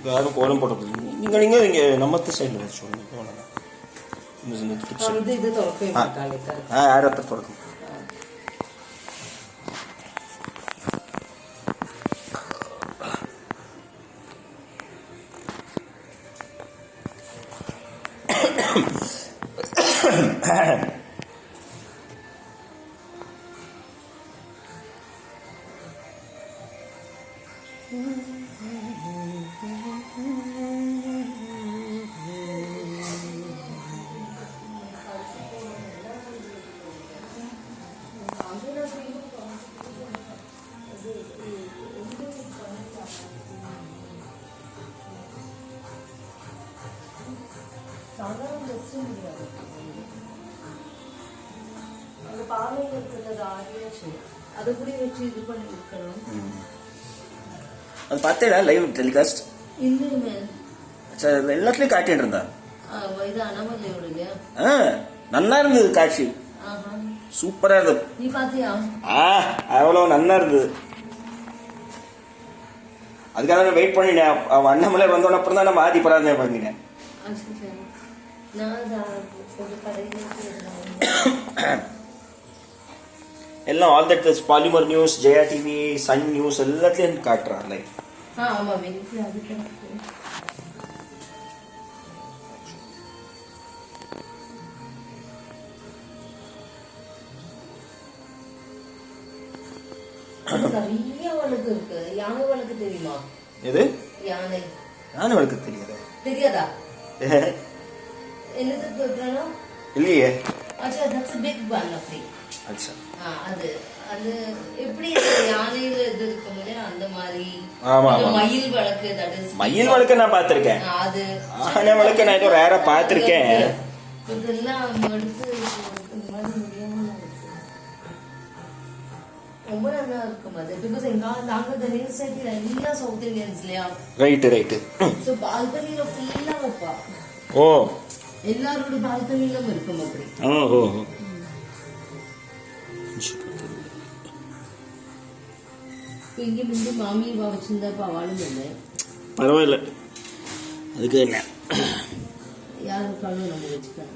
யாரும் கோலம் போட நீங்கள் இங்கே நம்ம சைடில் வச்சு ஆயிரத்தை தொடக்கும் அது பார்த்தேடா லைவ் டெலிகாஸ்ட் எல்லாத்துலயும் காட்டிட்டு இருந்தா நல்லா இருந்தது காட்சி சூப்பரா இருந்தது அவ்வளவு நல்லா இருந்தது அதுக்காக வெயிட் பண்ணினேன் அண்ணாமலை வந்தோட அப்புறம் தான் நம்ம ஆதி பராதனை பண்ணினேன் எல்லாம் all that Polimer news Jaya TV Sun news எல்லாத்துலயும் காட்டுறான் லைவ் நிறைய வழக்கு இருக்கு. யானை வழக்கு தெரியுமா? எது? யானை. யானை வழக்கு தெரியாதா? என்னது பிராணம்? இல்லையே. अच्छा that's a big one அப்படி. अच्छा. அது அது எப்படி யானையில இது இருக்கும்ல அந்த மாதிரி. ஆமா ஆமா. மயில் வழக்கு that is. மயில் வழக்கு நான் பாத்திருக்கேன். அது யானை வழக்கு நான் ஏதோ ரேரா பாத்திருக்கேன். இதெல்லாம் எடுத்து இந்த மாதிரி முடியாம ரொம்ப நல்லா இருக்கும் அது. பிகாஸ் நாங்க தெரியல சைடுல எல்லாம் சவுத் இந்தியன்ஸ் இல்லையா? ரைட். சோ பால்கனில ஃபுல்லா வைப்பா. ஓ. எல்லாரோட பால்கனிலும் இருக்கும் அப்படி. ஓஹோ. இங்க வந்து மாமி வச்சிருந்தப்ப அவளும் இல்லை. பரவாயில்ல. அதுக்கு என்ன? யாருக்காலும் நம்ம வச்சுக்கலாம்.